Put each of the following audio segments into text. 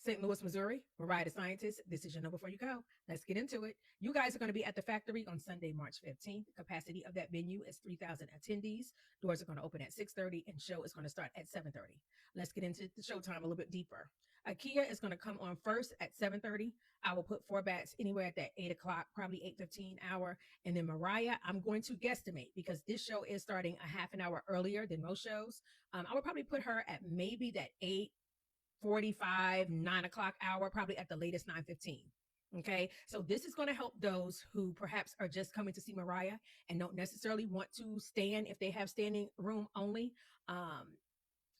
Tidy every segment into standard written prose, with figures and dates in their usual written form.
St. Louis, Missouri, MARIAH the Scientist. This is your KNO B4 U GO. Let's get into it. You guys are going to be at the factory on Sunday, March 15th. The capacity of that venue is 3,000 attendees. Doors are going to open at 6:30 and show is going to start at 7:30. Let's get into the showtime a little bit deeper. IKEA is going to come on first at 7:30. I will put 4 bats anywhere at that 8 o'clock, probably 8:15 hour. And then MARIAH, I'm going to guesstimate because this show is starting a half an hour earlier than most shows. I would probably put her at maybe that 8:45, 9 o'clock hour, probably at the latest 9:15. Okay, so this is going to help those who perhaps are just coming to see MARIAH and don't necessarily want to stand if they have standing room only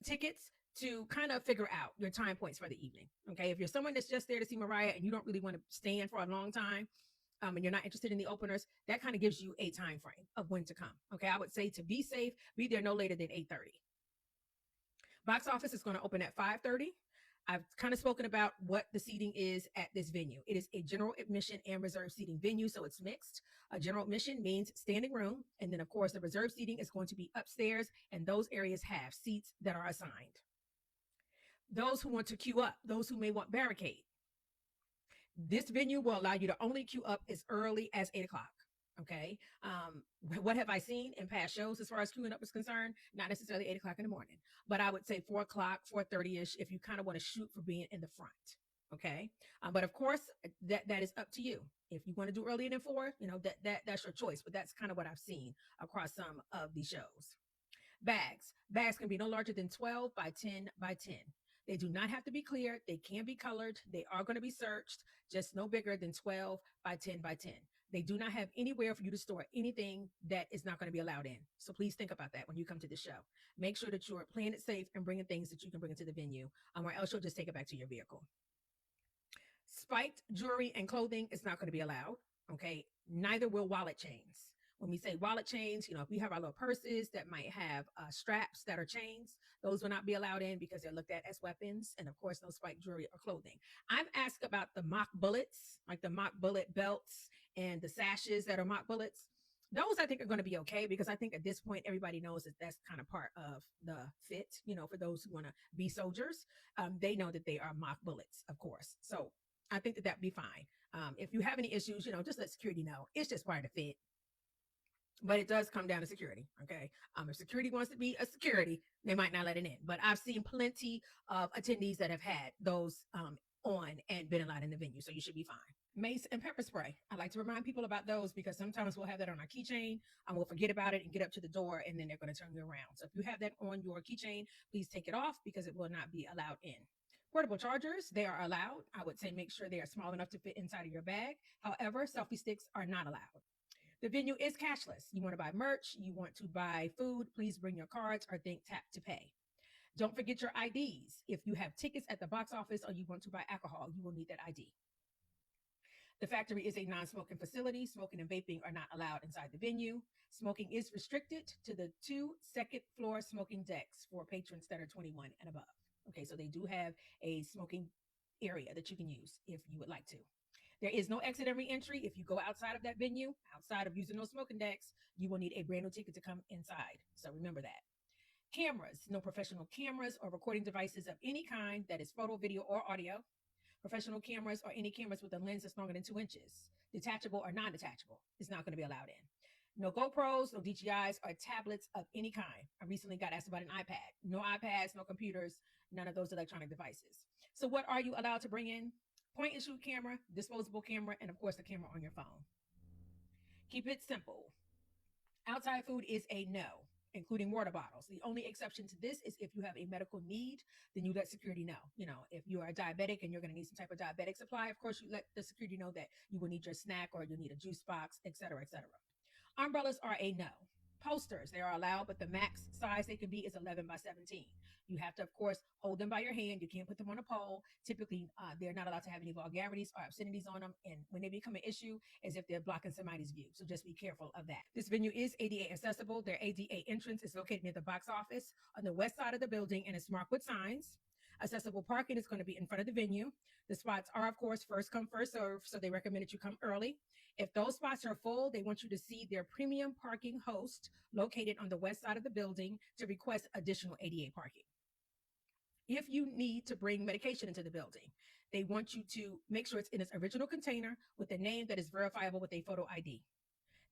tickets, to kind of figure out your time points for the evening. Okay, if you're someone that's just there to see MARIAH and you don't really want to stand for a long time, and you're not interested in the openers, that kind of gives you a time frame of when to come. Okay, I would say to be safe, be there no later than 8:30. Box office is going to open at 5:30. I've kind of spoken about what the seating is at this venue. It is a general admission and reserved seating venue, so it's mixed. A general admission means standing room, and then of course the reserved seating is going to be upstairs, and those areas have seats that are assigned. Those who want to queue up, those who may want barricade, this venue will allow you to only queue up as early as 8 o'clock. Okay. What have I seen in past shows as far as queuing up is concerned? Not necessarily 8 o'clock in the morning, but I would say 4 o'clock, 4:30-ish, if you kind of want to shoot for being in the front. Okay. But of course, that is up to you. If you want to do earlier than 4, that's your choice, but that's kind of what I've seen across some of these shows. Bags can be no larger than 12 by 10 by 10. They do not have to be clear. They can be colored. They are going to be searched, just no bigger than 12 by 10 by 10. They do not have anywhere for you to store anything that is not going to be allowed in. So please think about that when you come to the show. Make sure that you're playing it safe and bringing things that you can bring into the venue, or else you'll just take it back to your vehicle. Spiked jewelry and clothing is not going to be allowed. Okay. Neither will wallet chains. When we say wallet chains, if we have our little purses that might have straps that are chains, those will not be allowed in because they're looked at as weapons. And of course, no spiked jewelry or clothing. I've asked about the mock bullets, like the mock bullet belts and the sashes that are mock bullets. Those I think are going to be okay because I think at this point, everybody knows that that's kind of part of the fit, for those who want to be soldiers. They know that they are mock bullets, of course. So I think that that'd be fine. If you have any issues, just let security know. It's just part of the fit. But it does come down to security, okay? If security wants to be a security, they might not let it in. But I've seen plenty of attendees that have had those on and been allowed in the venue, so you should be fine. Mace and pepper spray. I like to remind people about those because sometimes we'll have that on our keychain and we'll forget about it and get up to the door and then they're going to turn you around. So if you have that on your keychain, please take it off because it will not be allowed in. Portable chargers, they are allowed. I would say make sure they are small enough to fit inside of your bag. However, selfie sticks are not allowed. The venue is cashless. You want to buy merch, you want to buy food, please bring your cards or think tap to pay. Don't forget your IDs. If you have tickets at the box office or you want to buy alcohol, you will need that ID. The factory is a non-smoking facility. Smoking and vaping are not allowed inside the venue. Smoking is restricted to the 2 second floor smoking decks for patrons that are 21 and above. Okay, so they do have a smoking area that you can use if you would like to. There is no exit and re-entry. If you go outside of that venue, outside of using those smoking decks, you will need a brand new ticket to come inside. So remember that. Cameras, no professional cameras or recording devices of any kind that is photo, video, or audio. Professional cameras or any cameras with a lens that's longer than 2 inches, detachable or non-detachable, is not going to be allowed in. No GoPros, no DJIs, or tablets of any kind. I recently got asked about an iPad. No iPads, no computers, none of those electronic devices. So what are you allowed to bring in? Point and shoot camera, disposable camera, and of course the camera on your phone. Keep it simple. Outside food is a no, including water bottles. The only exception to this is if you have a medical need, then you let security know. If you are diabetic and you're going to need some type of diabetic supply, of course you let the security know that you will need your snack or you'll need a juice box, etc., etc. Umbrellas are a no. Posters, they are allowed, but the max size they can be is 11 by 17. You have to, of course, hold them by your hand. You can't put them on a pole. Typically, they're not allowed to have any vulgarities or obscenities on them. And when they become an issue, is if they're blocking somebody's view. So just be careful of that. This venue is ADA accessible. Their ADA entrance is located near the box office on the west side of the building and it's marked with signs. Accessible parking is going to be in front of the venue. The spots are, of course, first come, first serve. So they recommend that you come early. If those spots are full, they want you to see their premium parking host located on the west side of the building to request additional ADA parking. if you need to bring medication into the building, they want you to make sure it's in its original container with a name that is verifiable with a photo ID.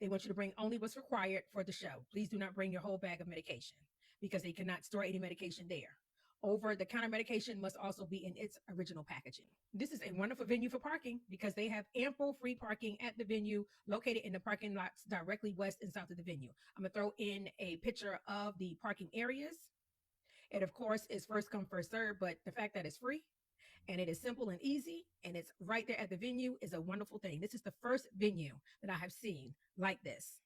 They want you to bring only what's required for the show. Please do not bring your whole bag of medication because they cannot store any medication there. Over-the-counter medication must also be in its original packaging. This is a wonderful venue for parking because they have ample free parking at the venue located in the parking lots directly west and south of the venue. I'm going to throw in a picture of the parking areas. It, of course, is first come, first served, but the fact that it's free and it is simple and easy and it's right there at the venue is a wonderful thing. This is the first venue that I have seen like this.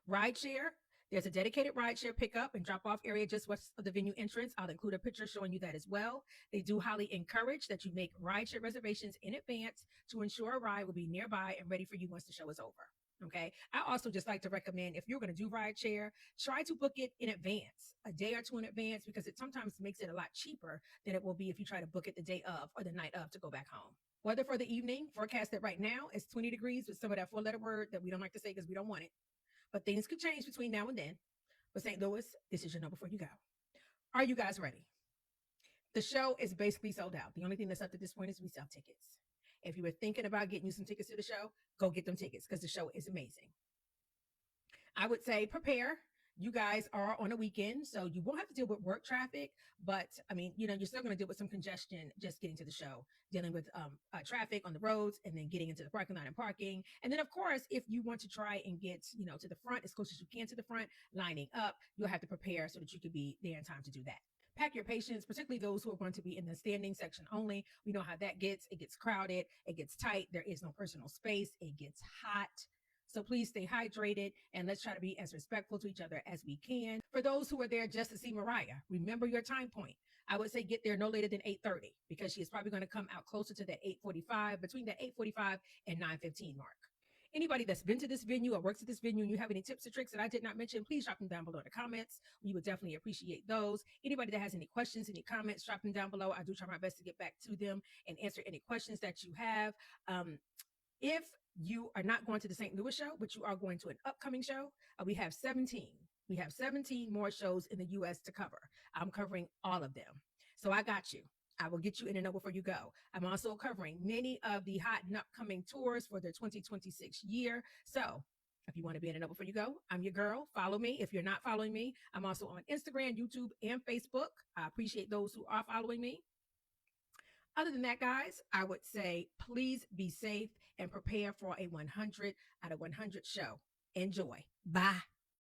Rideshare. There's a dedicated rideshare pickup and drop-off area just west of the venue entrance. I'll include a picture showing you that as well. They do highly encourage that you make rideshare reservations in advance to ensure a ride will be nearby and ready for you once the show is over. Okay. I also just like to recommend, if you're going to do rideshare, try to book it in advance, a day or two in advance, because it sometimes makes it a lot cheaper than it will be if you try to book it the day of or the night of to go back home. Weather for the evening, forecasted right now is 20 degrees with some of that four-letter word that we don't like to say because we don't want it. But things could change between now and then. But St. Louis, this is your know before you go. Are you guys ready? The show is basically sold out. The only thing that's up to this point is we sell tickets. If you were thinking about getting you some tickets to the show, go get them tickets because the show is amazing. I would say prepare. You guys are on a weekend, so you won't have to deal with work traffic, but I mean, you're still going to deal with some congestion just getting to the show, dealing with traffic on the roads and then getting into the parking lot and parking. And then, of course, if you want to try and get, to the front as close as you can to the front, lining up, you'll have to prepare so that you can be there in time to do that. Pack your patients, particularly those who are going to be in the standing section only. We know how that gets. It gets crowded. It gets tight. There is no personal space. It gets hot. So please stay hydrated and let's try to be as respectful to each other as we can. For those who are there just to see Mariah, remember your time point. I would say get there no later than 8:30 because she is probably going to come out closer to the 8:45, between the 8:45 and 9:15 mark. Anybody that's been to this venue or works at this venue and you have any tips or tricks that I did not mention, please drop them down below in the comments. We would definitely appreciate those. Anybody that has any questions, any comments, drop them down below. I do try my best to get back to them and answer any questions that you have. If you are not going to the St. Louis show, but you are going to an upcoming show, we have 17. We have 17 more shows in the U.S. to cover. I'm covering all of them. So I got you. I will get you in and know before you go. I'm also covering many of the hot and upcoming tours for the 2026 year. So if you want to be in and know before you go, I'm your girl. Follow me. If you're not following me, I'm also on Instagram, YouTube, and Facebook. I appreciate those who are following me. Other than that, guys, I would say please be safe and prepare for a 100 out of 100 show. Enjoy. Bye.